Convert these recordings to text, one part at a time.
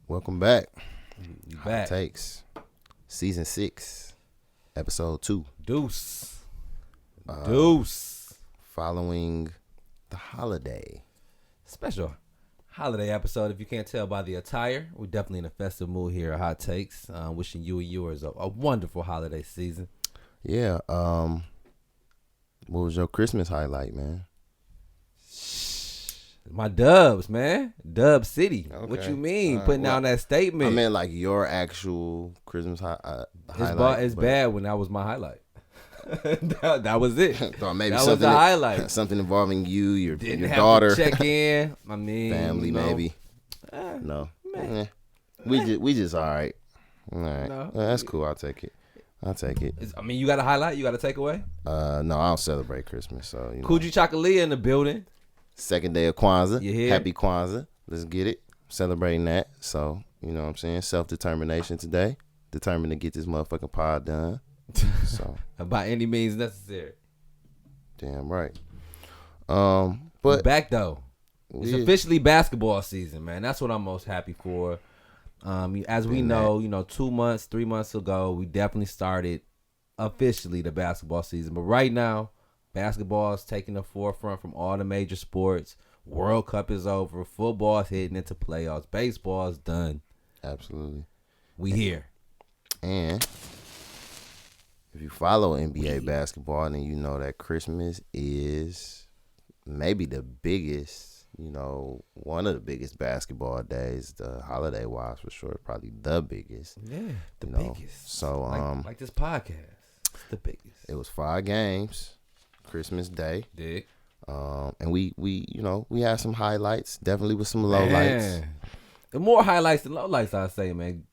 Welcome back. You Hot back. Takes, Season 6, Episode 2. Deuce. Uh, Deuce. Following the holiday. Special holiday episode. If you can't tell by the attire, we're definitely in a festive mood here at Hot Takes. Wishing you and yours a wonderful holiday season. Yeah. What was your Christmas highlight, man? My Dubs, man. Dub City. Okay. What you mean? All right. Putting down that statement. I meant like your actual Christmas highlight. It's bad when that was my highlight. that was it. Thought maybe that was something the highlight. Something involving you, your Didn't have daughter, to check in. I mean, family, maybe. No. We just all right. All right. No. Well, that's cool. I'll take it. You got a highlight? You got a takeaway? No, I don't celebrate Christmas, so you know. Coogee Chocolate in the building. Second day of Kwanzaa. You hear? Happy Kwanzaa. Let's get it. Celebrating that. So, you know what I'm saying? Self-determination today. Determined to get this motherfucking pod done. So, By any means necessary. damn right. We're But back though. It's officially basketball season, man. That's what I'm most happy for. As we know, 2 months, 3 months ago, we definitely started officially the basketball season. But right now, basketball is taking the forefront from all the major sports. World Cup is over. Football is heading into playoffs. Baseball is done. Absolutely. We here. And if you follow NBA basketball, then you know that Christmas is maybe the biggest, one of the biggest basketball days, the holiday wise for sure, probably the biggest. Yeah, the biggest. So like this podcast, it's the biggest. It was 5 games, Christmas Day. Dig. And we had some highlights, definitely with some lowlights. The more highlights than lowlights, I say, man.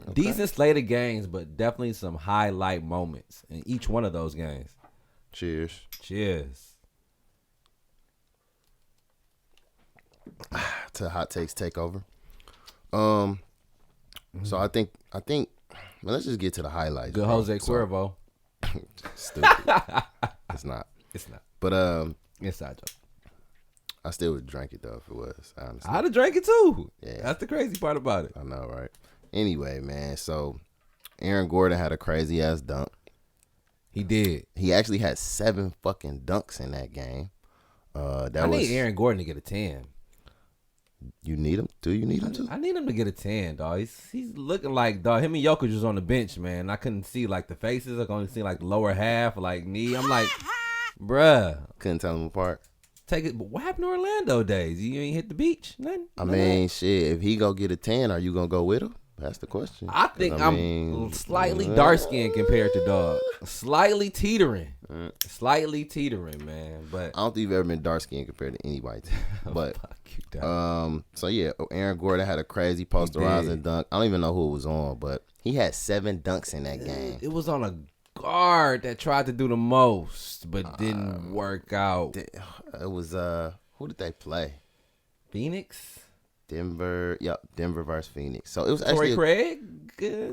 Okay. Decent slate of games, but definitely some highlight moments in each one of those games. Cheers. Cheers. To Hot Takes Takeover. So I think let's just get to the highlights. Good bro. Jose Cuervo. Stupid. It's not. It's not. But Inside joke. I still would drink it though if it was, honestly. I'd have drank it too. Yeah. That's the crazy part about it. I know, right? Anyway, man, so Aaron Gordon had a crazy ass dunk. He did. He actually had 7 fucking dunks in that game. I need Aaron Gordon to get a 10. You need him? Do you need him to? I need him to get a 10, dog. He's looking like, dog, him and Jokic was on the bench, man. I couldn't see, like, the faces. I could only see, like, the lower half, like, knee. I'm like, bruh. Couldn't tell them apart. Take it. But what happened to Orlando days? You ain't hit the beach? Nothing? I mean, shit, if he go get a 10, are you going to go with him? That's the question. I think I'm slightly dark-skinned compared to dog. Slightly teetering. Slightly teetering, man. But I don't think you've ever been dark-skinned compared to anybody. But, fuck you, dog. so yeah, Aaron Gordon had a crazy posterizing dunk. I don't even know who it was on, but he had 7 dunks in that game. It was on a guard that tried to do the most, but didn't work out. It was, who did they play? Phoenix? Denver versus Phoenix. So it was Torrey actually Craig?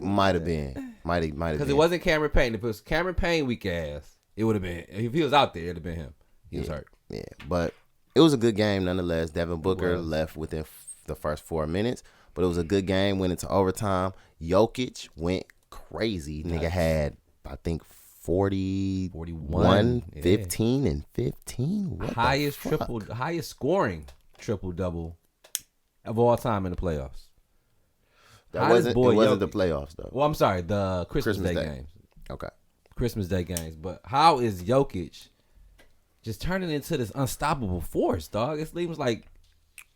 might have been. Because it wasn't Cameron Payne. If it was Cameron Payne weak ass, it would have been. If he was out there, it would have been him. He was hurt. Yeah, but it was a good game nonetheless. Devin Booker left within the first 4 minutes, but it was a good game. Went into overtime. Jokic went crazy. Nice. Nigga had, I think, 41, 15, and 15. What highest the fuck? highest scoring triple double of all time in the playoffs. It wasn't the playoffs though. Well, I'm sorry, the Christmas Day games. Okay. Christmas Day games. But how is Jokic just turning into this unstoppable force, dog? It seems like,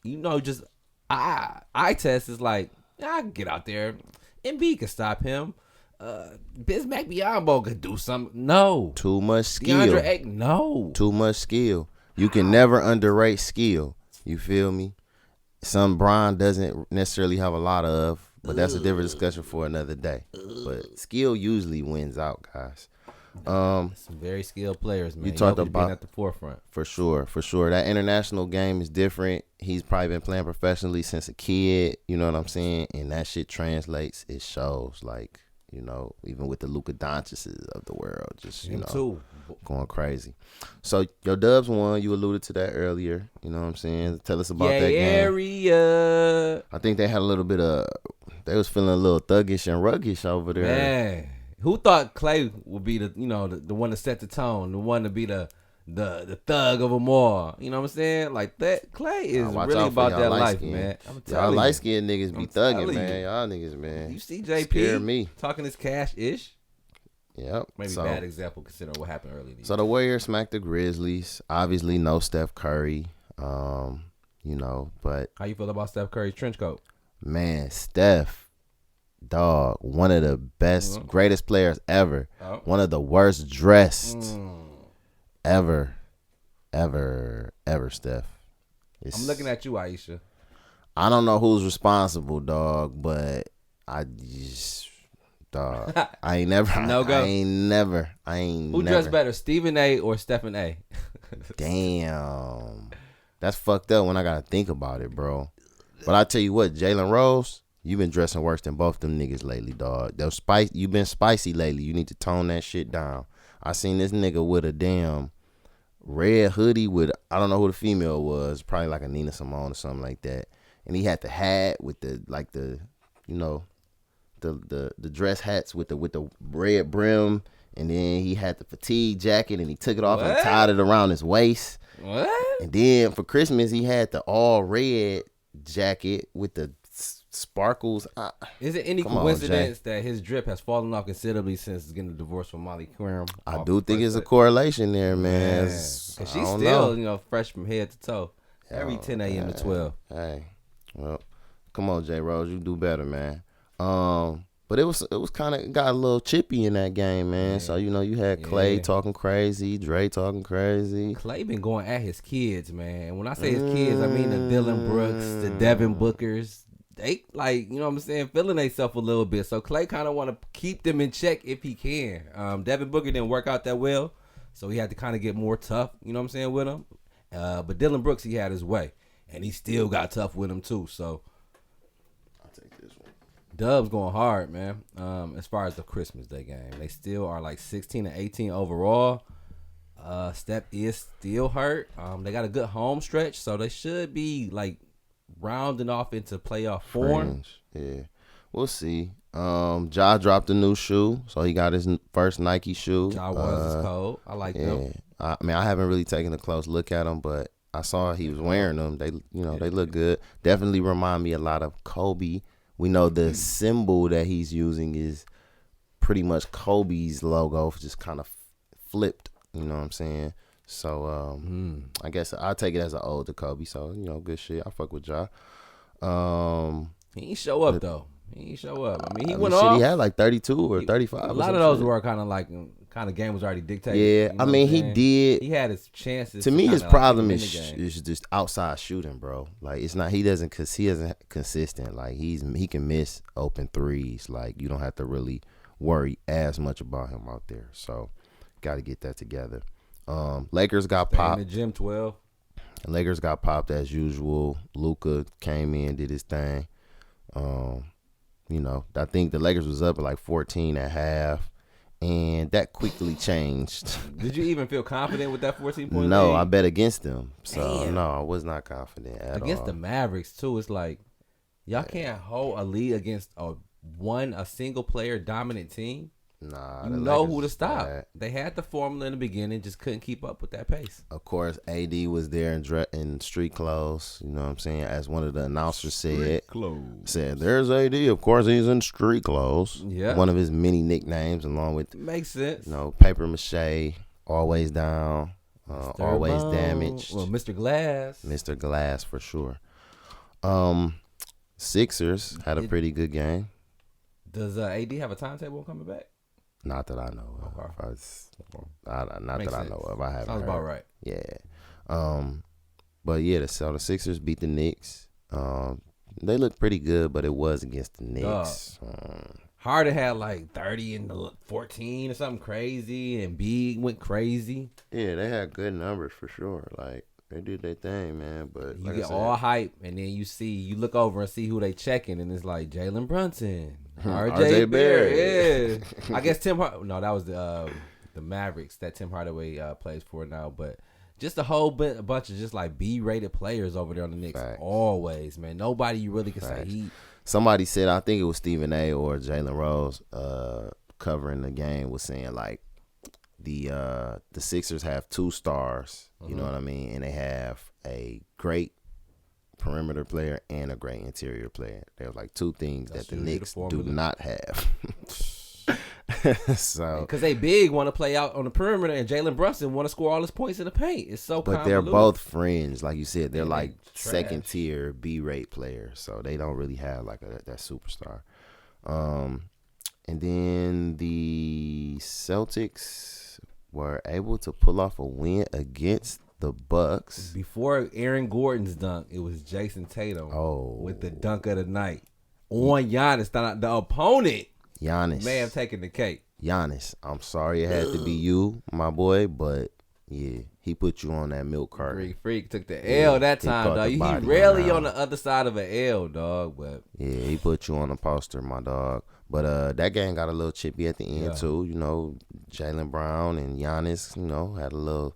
just eye test is like, I can get out there. Embiid can stop him. Bismack Biyombo could do something. No. Too much skill. DeAndre Ayton, no. Too much skill. You can never underrate skill. You feel me? Some Bron doesn't necessarily have a lot of, but that's a different discussion for another day. But skill usually wins out, guys. Some very skilled players, man. You talked Jokic about being at the forefront. For sure. That international game is different. He's probably been playing professionally since a kid. You know what I'm saying? And that shit translates. It shows. Like, You know, even with the Luka Doncic's of the world, just Him too. going crazy. So your Dubs won. You alluded to that earlier. You know what I'm saying? Tell us about that game. Area. I think they had a little bit of. They was feeling a little thuggish and ruggish over there. Man, who thought Clay would be the one to set the tone, the one to be the thug of them all? You know what I'm saying? Like that, Clay is really about that life, man. Y'all light skinned niggas be thugging, you. man. Y'all niggas, man. You see JP Scare me. talking his cash-ish? Yep. Maybe bad example considering what happened earlier. So the Warriors smacked the Grizzlies. Obviously, no Steph Curry. You know, but how you feel about Steph Curry's trench coat? Man, Steph, dog, one of the best, greatest players ever. Oh. One of the worst dressed ever, Steph. I'm looking at you, Aisha. I don't know who's responsible, dog, but I just, dog, I ain't never. Who dressed better, Stephen A. or Stephen A? Damn. That's fucked up when I gotta think about it, bro. But I tell you what, Jalen Rose, you been dressing worse than both them niggas lately, dog. You been spicy lately. You need to tone that shit down. I seen this nigga with a damn red hoodie with, I don't know who the female was, probably like a Nina Simone or something like that. And he had the hat with the dress hats with the red brim, and then he had the fatigue jacket and he took it off and tied it around his waist. What? And then for Christmas he had the all red jacket with the sparkles. Is it any coincidence that his drip has fallen off considerably since getting a divorce from Molly Querim? I do think it's a correlation there, man. Because she's still, fresh from head to toe. Every 10 a.m. to 12. Hey, well, come on, J. Rose, you do better, man. But it was kind of got a little chippy in that game, man. So you had Clay talking crazy, Dre talking crazy. Clay been going at his kids, man. And when I say his kids, I mean the Dylan Brooks, the Devin Bookers. They what I'm saying, feeling themselves a little bit. So Clay kind of want to keep them in check if he can. Devin Booker didn't work out that well, so he had to kind of get more tough. You know what I'm saying, with him. But Dylan Brooks, he had his way, and he still got tough with him too. So I'll take this one. Dubs going hard, man. As far as the Christmas Day game, they still are like 16 and 18 overall. Steph is still hurt. They got a good home stretch, so they should be like rounding off into playoff form. Yeah, we'll see. Ja dropped a new shoe, so he got his first Nike shoe. Ja was cold. I like them. I mean, I haven't really taken a close look at them, but I saw he was wearing them. They, they look good. Definitely remind me a lot of Kobe. We know the symbol that he's using is pretty much Kobe's logo, just kind of flipped. You know what I'm saying? So I guess I'll take it as an ode to Kobe. So good shit. I fuck with Ja. He ain't show up though. He ain't show up. I mean, he went off. He had like 32 or 35. A lot of those were kind of game was already dictated. Yeah, I mean, he did. He had his chances. To me, his problem is just outside shooting, bro. Like it's not. He isn't consistent. Like he can miss open threes. Like you don't have to really worry as much about him out there. So got to get that together. Lakers got popped. In the gym 12. Lakers got popped as usual. Luka came in, did his thing. I think the Lakers was up at like 14 at half, and that quickly changed. Did you even feel confident with that 14-point No, lead? I bet against them. So, Damn. no, I was not confident at all. Against the Mavericks, too, it's like, y'all can't hold a lead against a single-player dominant team. Nah, you know who to stop. They had the formula in the beginning, just couldn't keep up with that pace. Of course, AD was there in street clothes. You know what I'm saying? As one of the announcers said, "There's AD. Of course, he's in street clothes." Yeah, one of his many nicknames, along with makes sense. Paper mache, always down, always damaged. Well, Mr. Glass, Mr. Glass for sure. Sixers had a pretty good game. Does AD have a timetable on coming back? Not that I know of. I know of. I haven't Sounds heard. about right. Yeah. But yeah, the Sixers beat the Knicks. They looked pretty good, but it was against the Knicks. Harden had like 30 and 14 or something crazy, and B went crazy. Yeah, they had good numbers for sure. Like they did their thing, man. But you get all hype, and then you look over and see who they checking, and it's like Jalen Brunson. RJ Barrett. Yeah. I guess Tim no, that was the Mavericks that Tim Hardaway plays for now, but just a whole bunch of just like B-rated players over there on the Knicks. Facts. Always, man. Nobody you really can say he. Somebody said, I think it was Stephen A. or Jalen Rose covering the game, was saying like the Sixers have 2 stars, you know what I mean, and they have a great perimeter player and a great interior player. There's like 2 things that the Knicks do not have. So because they big want to play out on the perimeter, and Jalen Brunson want to score all his points in the paint. It's so but convoluted. they're both fringe, like you said. They're like trash. second tier B-rate players, so they don't really have like that superstar. And then the Celtics were able to pull off a win against the Bucks. Before Aaron Gordon's dunk, it was Jason Tatum with the dunk of the night on Giannis. The opponent Giannis may have taken the cake. Giannis, I'm sorry it had to be you, my boy, but yeah, he put you on that milk carton. Freak took the L that time, dog. He rarely on the other side of an L, dog. But yeah, he put you on the poster, my dog. But that game got a little chippy at the end too. You know, Jaylen Brown and Giannis, you know, had a little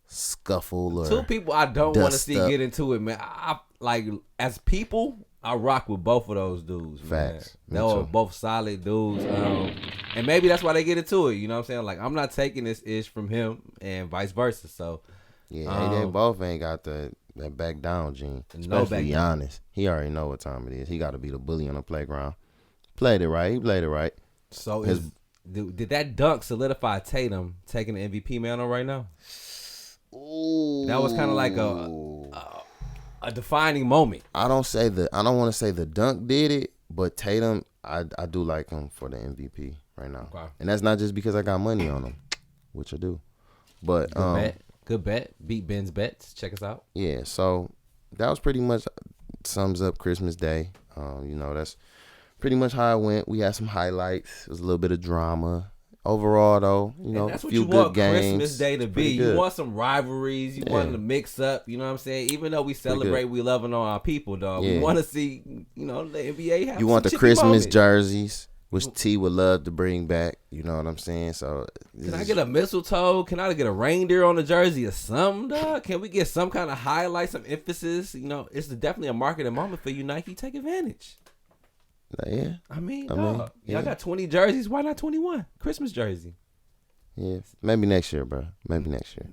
scuffle. Or 2 people I don't want to see up. get into it, man. I like as people, I rock with both of those dudes. Facts. Man. They were both solid dudes. And maybe that's why they get into it. You know what I'm saying? Like, I'm not taking this ish from him and vice versa. So, yeah, they both ain't got that back down gene. Especially Giannis. He already know what time it is. He got to be the bully on the playground. Played it right. He played it right. So, did that dunk solidify Tatum taking the MVP mantle right now? Ooh. That was kind of like a defining moment. I don't want to say the dunk did it, but Tatum, I do like him for the MVP right now. Okay. And that's not just because I got money on him, which I do. But Good bet. Beat Ben's bets. Check us out. Yeah, so that was pretty much sums up Christmas Day. You know, that's pretty much how it went. We had some highlights. It was a little bit of drama. Overall, though, you know, a few good games. Christmas Day to be. You want some rivalries. You want to mix up. You know what I'm saying? Even though we celebrate, we loving on our people, dog. We want to see, you know, the NBA have. You want the Christmas jerseys, which T would love to bring back. You know what I'm saying? So, can I get a mistletoe? Can I get a reindeer on the jersey or something, dog? Can we get some kind of highlight, some emphasis? You know, it's definitely a marketing moment for you, Nike. Take advantage. Yeah. I mean, y'all got 20 jerseys. Why not 21? Christmas jersey. Yeah. Maybe next year, bro. Maybe next year.